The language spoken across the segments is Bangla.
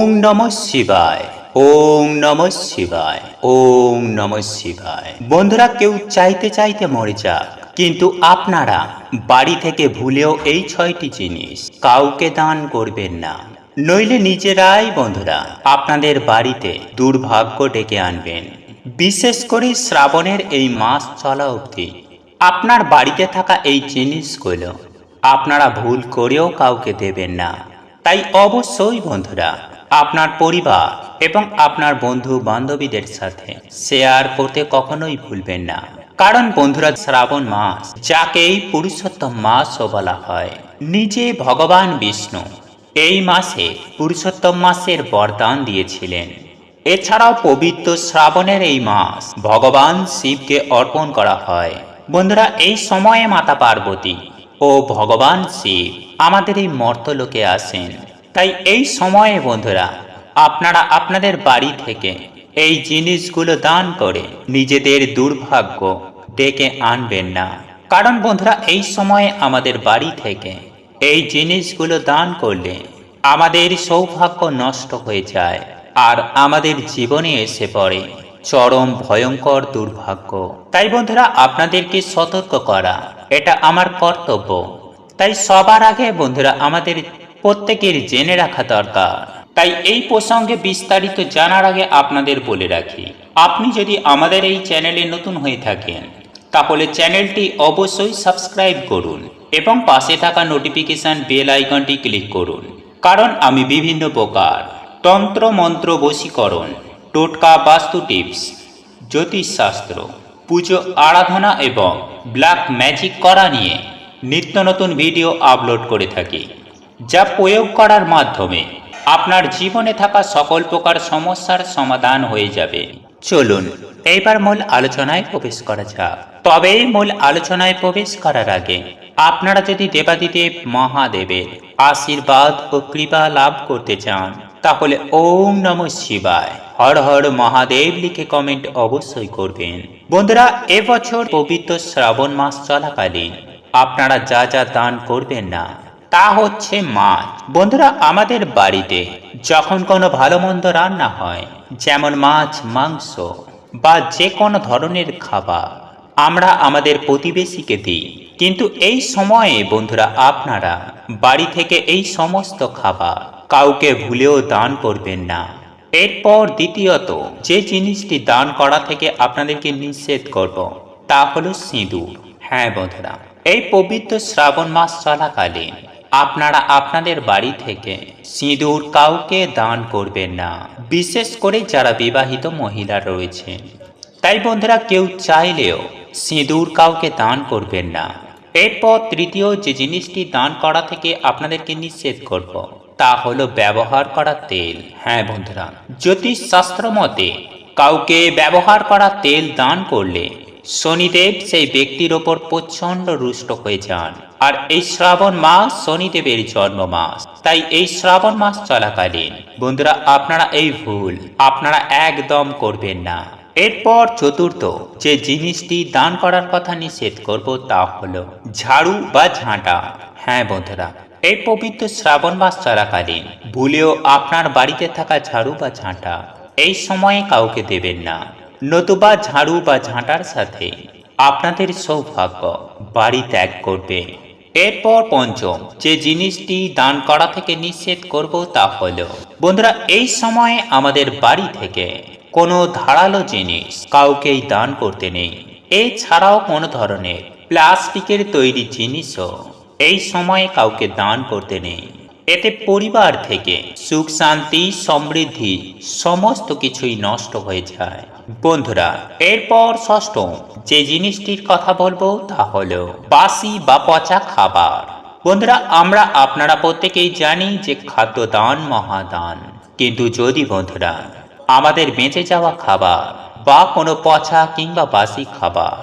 ওম নমঃ শিবায়, ওম নমঃ শিবায়, ওম নমঃ শিবায়। বন্ধুরা, কেউ চাইতে চাইতে মরে যাক, কিন্তু আপনারা বাড়ি থেকে ভুলেও এই 6টি জিনিস কাউকে দান করবেন না, নইলে নিজেরাই বন্ধুরা আপনাদের বাড়িতে দুর্ভাগ্য ডেকে আনবেন। বিশেষ করে শ্রাবণের এই মাস চলা অবধি আপনার বাড়িতে থাকা এই জিনিসগুলো আপনারা ভুল করেও কাউকে দেবেন না। তাই অবশ্যই বন্ধুরা আপনার পরিবার এবং আপনার বন্ধু বান্ধবীদের সাথে শেয়ার করতে কখনোই ভুলবেন না। কারণ বন্ধুরা, শ্রাবণ মাস যাকে এই পুরুষোত্তম মাসও বলা হয়, নিজে ভগবান বিষ্ণু এই মাসে পুরুষোত্তম মাসের বরদান দিয়েছিলেন। এছাড়াও পবিত্র শ্রাবণের এই মাস ভগবান শিবকে অর্পণ করা হয়। বন্ধুরা, এই সময়ে মাতা পার্বতী ও ভগবান শিব আমাদের এই মর্তলোকে আসেন। তাই এই সময়ে বন্ধুরা আপনারা আপনাদের বাড়ি থেকে এই জিনিসগুলো দান করে নিজেদের দুর্ভাগ্য ডেকে আনবেন না। কারণ বন্ধুরা, এই সময়ে আমাদের বাড়ি থেকে এই জিনিসগুলো দান করলে আমাদের সৌভাগ্য নষ্ট হয়ে যায় আর আমাদের জীবনে এসে পড়ে চরম ভয়ঙ্কর দুর্ভাগ্য। তাই বন্ধুরা, আপনাদেরকে সতর্ক করা এটা আমার কর্তব্য। তাই সবার আগে বন্ধুরা আমাদের প্রত্যেকের জেনে রাখা দরকার। তাই এই প্রসঙ্গে বিস্তারিত জানার আগে আপনাদের বলে রাখি, আপনি যদি আমাদের এই চ্যানেলে নতুন হয়ে থাকেন তাহলে চ্যানেলটি অবশ্যই সাবস্ক্রাইব করুন এবং পাশে থাকা নোটিফিকেশন বেল আইকনটি ক্লিক করুন। কারণ আমি বিভিন্ন প্রকার তন্ত্র মন্ত্র বশীকরণ, টোটকা, বাস্তু টিপস, জ্যোতিষশাস্ত্র, পুজো আরাধনা এবং ব্ল্যাক ম্যাজিক করা নিয়ে নিত্য নতুন ভিডিও আপলোড করে থাকি, যা প্রয়োগ করার মাধ্যমে আপনার জীবনে থাকা সকল প্রকার সমস্যার সমাধান হয়ে যাবে। চলুন এইবার মূল আলোচনায় প্রবেশ করা যাক। তবে মূল আলোচনায় প্রবেশ করার আগে আপনারা যদি দেবাদিদেব মহাদেবের আশীর্বাদ ও কৃপা লাভ করতে চান তাহলে ওম নমঃ শিবায়, হর হর মহাদেব লিখে কমেন্ট অবশ্যই করবেন। বন্ধুরা, এবছর পবিত্র শ্রাবণ মাস চলাকালীন আপনারা যা যা দান করবেন না তা হচ্ছে মাছ। বন্ধুরা, আমাদের বাড়িতে যখন কোনো ভালো মন্দ রান্না হয়, যেমন মাছ, মাংস বা যে কোনো ধরনের খাবার, আমরা আমাদের প্রতিবেশীকে দিই। কিন্তু এই সময়ে বন্ধুরা আপনারা বাড়ি থেকে এই সমস্ত খাবার কাউকে ভুলেও দান করবেন না। এরপর দ্বিতীয়ত যে জিনিসটি দান করা থেকে আপনাদেরকে নিষেধ করব তা হলো সিঁদুর। হ্যাঁ বন্ধুরা, এই পবিত্র শ্রাবণ মাস চলাকালীন আপনারা আপনাদের বাড়ি থেকে সিঁদুর কাউকে দান করবেন না, বিশেষ করে যারা বিবাহিত মহিলা রয়েছেন। তাই বন্ধুরা, কেউ চাইলেও সিঁদুর কাউকে দান করবেন না। এরপর তৃতীয় যে জিনিসটি দান করা থেকে আপনাদেরকে নিষেধ করব তা হলো ব্যবহার করা তেল। হ্যাঁ বন্ধুরা, জ্যোতিষশাস্ত্র মতে কাউকে ব্যবহার করা তেল দান করলে শনিদেব সেই ব্যক্তির ওপর প্রচন্ড রুষ্ট হয়ে যান। আর এই শ্রাবণ মাস শনিদেবের জন্ম মাস, তাই এই শ্রাবণ মাস চলাকালীন বন্ধুরা আপনারা এই ভুল আপনারা একদম করবেন না। এরপর চতুর্থ যে জিনিসটি দান করার কথা নিষেধ করব তা হলো ঝাড়ু বা ঝাঁটা। হ্যাঁ বন্ধুরা, এই পবিত্র শ্রাবণ মাস চলাকালীন ভুলেও আপনার বাড়িতে থাকা ঝাড়ু বা ঝাঁটা এই সময়ে কাউকে দেবেন না, নতুবা ঝাড়ু বা ঝাঁটার সাথে আপনাদের সৌভাগ্য বাড়ি ত্যাগ করবে। এরপর পঞ্চম যে জিনিসটি দান করা থেকে নিষেধ করব তা হলো বন্ধুরা এই সময়ে আমাদের বাড়ি থেকে কোনো ধারালো জিনিস কাউকেই দান করতে নেই। এছাড়াও কোনো ধরনের প্লাস্টিকের তৈরি জিনিসও এই সময়ে কাউকে দান করতে নেই। এতে পরিবার থেকে সুখ শান্তি সমৃদ্ধি সমস্ত কিছুই নষ্ট হয়ে যায়। বন্ধুরা, এরপর ষষ্ঠ যে জিনিসটির কথা বলবো তা হলো বাসি বা পচা খাবার। বন্ধুরা, আমরা আপনারা প্রত্যেকেই জানি যে খাদ্য দান মহাদান, কিন্তু যদি বন্ধুরা আমাদের বেঁচে যাওয়া খাবার বা কোনো পচা কিংবা বাসি খাবার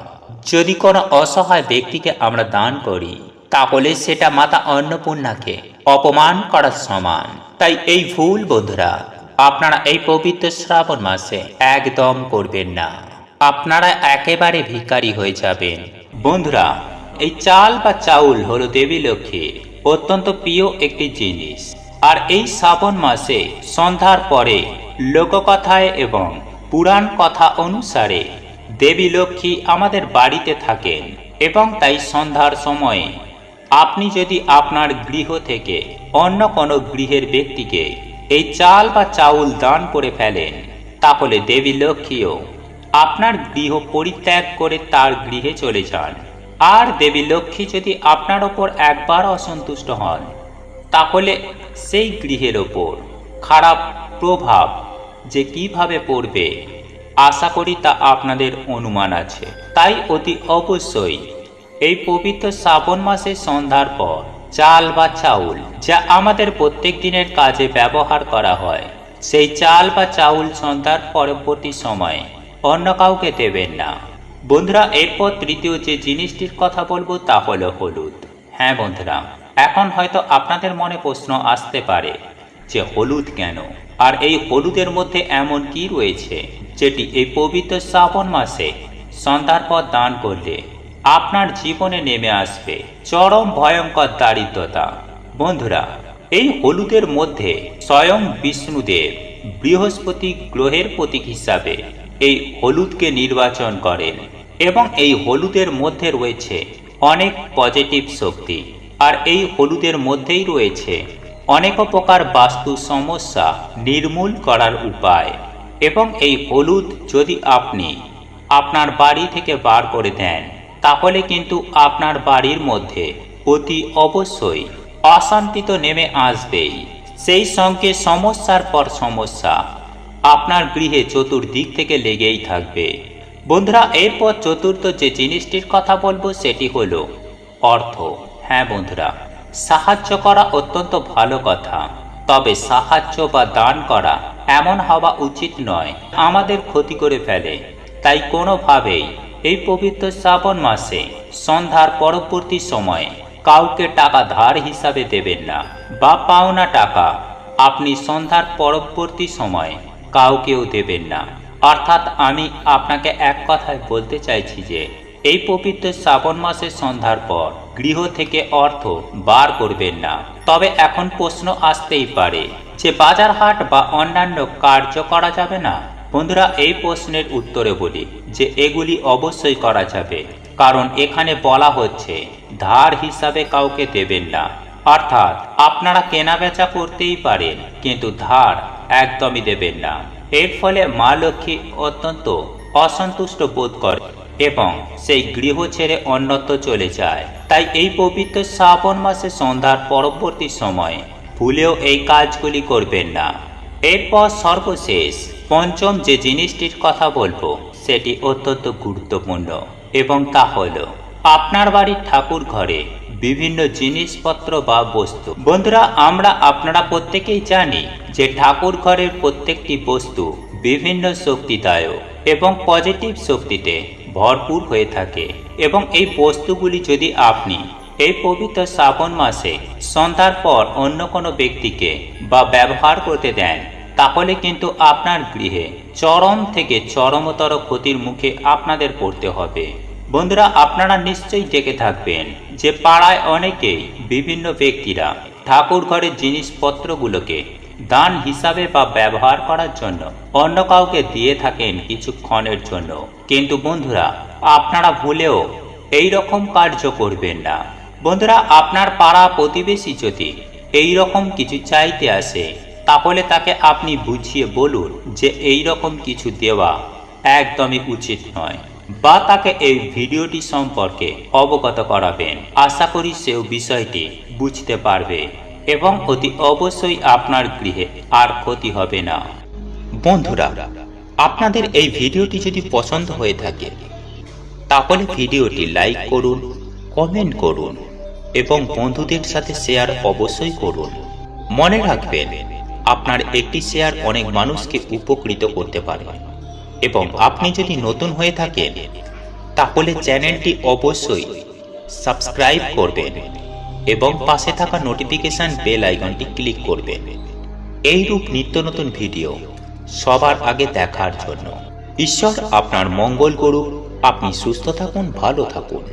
যদি কোনো অসহায় ব্যক্তিকে আমরা দান করি তাহলে সেটা মাতা অন্নপূর্ণাকে অপমান করার সমান। তাই এই ভুল বন্ধুরা আপনারা এই পবিত্র শ্রাবণ মাসে একদম করবেন না, আপনারা একেবারে ভিখারি হয়ে যাবেন। বন্ধুরা, এই চাল বা চাউল হলো দেবী লক্ষ্মীর অত্যন্ত প্রিয় একটি জিনিস। আর এই শ্রাবণ মাসে সন্ধ্যার পরে লোককথায় এবং পুরাণ কথা অনুসারে দেবী লক্ষ্মী আমাদের বাড়িতে থাকেন এবং তাই সন্ধ্যার সময়ে আপনি যদি আপনার গৃহ থেকে অন্য কোনো গৃহের ব্যক্তিকে এই চাল বা চাউল দান করে ফেলেন, তাহলে দেবী লক্ষ্মীও আপনার গৃহ পরিত্যাগ করে তার গৃহে চলে যান। আর দেবী লক্ষ্মী যদি আপনার ওপর একবার অসন্তুষ্ট হন, তাহলে সেই গৃহের ওপর খারাপ প্রভাব যে কিভাবে পড়বে আশা করি তা আপনাদের অনুমান আছে। তাই অতি অবশ্যই এই পবিত্র শ্রাবণ মাসে সন্ধ্যার পর চাল বা চাউল যা আমাদের প্রত্যেক দিনের কাজে ব্যবহার করা হয়, সেই চাল বা চাউল সন্ধ্যার পরবর্তী সময়ে অন্য কাউকে দেবেন না। বন্ধুরা, এরপর তৃতীয় যে জিনিসটির কথা বলবো তা হলো হলুদ। হ্যাঁ বন্ধুরা, এখন হয়তো আপনাদের মনে প্রশ্ন আসতে পারে যে হলুদ কেন, আর এই হলুদের মধ্যে এমন কি রয়েছে যেটি এই পবিত্র শ্রাবণ মাসে সন্ধ্যার পর দান করলে আপনার জীবনে নেমে আসবে চরম ভয়ঙ্কর দারিদ্রতা। বন্ধুরা, এই হলুদের মধ্যে স্বয়ং বিষ্ণুদেব বৃহস্পতি গ্রহের প্রতীক হিসাবে এই হলুদকে নির্বাচন করেন এবং এই হলুদের মধ্যে রয়েছে অনেক পজিটিভ শক্তি। আর এই হলুদের মধ্যেই রয়েছে অনেক প্রকার বাস্তু সমস্যা নির্মূল করার উপায়। এবং এই হলুদ যদি আপনি আপনার বাড়ি থেকে বার করে দেন, তাহলে কিন্তু আপনার বাড়ির মধ্যে অতি অবশ্যই অশান্তি তো নেমে আসবেই, সেই সঙ্গে সমস্যার পর সমস্যা আপনার গৃহে চতুর্দিক থেকে লেগেই থাকবে। বন্ধুরা, এরপর চতুর্থ যে জিনিসটির কথা বলবো সেটি হলো অর্থ। হ্যাঁ বন্ধুরা, সাহায্য করা অত্যন্ত ভালো কথা, তবে সাহায্য বা দান করা এমন হওয়া উচিত নয় আমাদের ক্ষতি করে ফেলে। তাই কোনোভাবেই এই পবিত্র শ্রাবণ মাসে সন্ধ্যার পরবর্তী সময়ে কাউকে টাকা ধার হিসাবে দেবেন না, বা পাওনা টাকা আপনি সন্ধ্যার পরবর্তী সময়ে কাউকেও দেবেন না। অর্থাৎ আমি আপনাকে এক কথায় বলতে চাইছি যে এই পবিত্র শ্রাবণ মাসে সন্ধ্যার পর গৃহ থেকে অর্থ বার করবেন না। তবে এখন প্রশ্ন আসতেই পারে যে বাজার হাট বা অন্যান্য কার্য করা যাবে না। বন্ধুরা, এই প্রশ্নের উত্তরে বলি যে এগুলি অবশ্যই করা যাবে, কারণ এখানে বলা হচ্ছে ধার হিসাবে কাউকে দেবেন না। অর্থাৎ আপনারা কেনা বেচা করতেই পারেন, কিন্তু ধার একদমই দেবেন না। এর ফলে মা লক্ষ্মী অত্যন্ত অসন্তুষ্ট বোধ করে এবং সেই গৃহ ছেড়ে অন্যত্র চলে যায়। তাই এই পবিত্র শ্রাবণ মাসে সন্ধ্যার পরবর্তী সময়ে ভুলেও এই কাজগুলি করবেন না। এরপর সর্বশেষ পঞ্চম যে জিনিসটির কথা বলবো সেটি অত্যন্ত গুরুত্বপূর্ণ এবং তা হলো আপনার বাড়ির ঠাকুর ঘরে বিভিন্ন জিনিসপত্র বা বস্তু। বন্ধুরা, আপনারা প্রত্যেকেই জানি যে ঠাকুর ঘরের প্রত্যেকটি বস্তু বিভিন্ন শক্তিদায়ক এবং পজিটিভ শক্তিতে ভরপুর হয়ে থাকে। এবং এই বস্তুগুলি যদি আপনি এই পবিত্র শ্রাবণ মাসে সন্ধ্যার পর অন্য কোনো ব্যক্তিকে বা ব্যবহার করতে দেন, তাহলে কিন্তু আপনার গৃহে চরম থেকে চরমতর ক্ষতির মুখে আপনাদের পড়তে হবে। বন্ধুরা, আপনারা নিশ্চয়ই দেখে থাকবেন যে পাড়ায় অনেকেই বিভিন্ন ব্যক্তিরা ঠাকুর ঘরের জিনিসপত্রগুলোকে দান হিসাবে বা ব্যবহার করার জন্য অন্য কাউকে দিয়ে থাকেন কিছুক্ষণের জন্য। কিন্তু বন্ধুরা, আপনারা ভুলেও এই রকম কার্য করবেন না। বন্ধুরা, আপনার পাড়া প্রতিবেশী যদি এই রকম কিছু চাইতে আসে, তাহলে তাকে আপনি বুঝিয়ে বলুন যে এই রকম কিছু দেওয়া একদমই উচিত নয়, বা তাকে এই ভিডিওটি সম্পর্কে অবগত করাবেন। আশা করি সেও বিষয়টি বুঝতে পারবে এবং অতি অবশ্যই আপনার গৃহে আর ক্ষতি হবে না। বন্ধুরা, আপনাদের এই ভিডিওটি যদি পছন্দ হয়ে থাকে, তাহলে ভিডিওটি লাইক করুন, কমেন্ট করুন এবং বন্ধুদের সাথে শেয়ার অবশ্যই করুন। মনে রাখবেন, আপনার একটি শেয়ার অনেক মানুষকে উপকৃত করতে পারে। এবং আপনি যদি নতুন হয়ে থাকেন, তাহলে চ্যানেলটি অবশ্যই সাবস্ক্রাইব করবেন এবং পাশে থাকা নোটিফিকেশন বেল আইকনটি ক্লিক করবেন এইরূপ নিত্য নতুন ভিডিও সবার আগে দেখার জন্য। ঈশ্বর আপনার মঙ্গল করুক। আপনি সুস্থ থাকুন, ভালো থাকুন।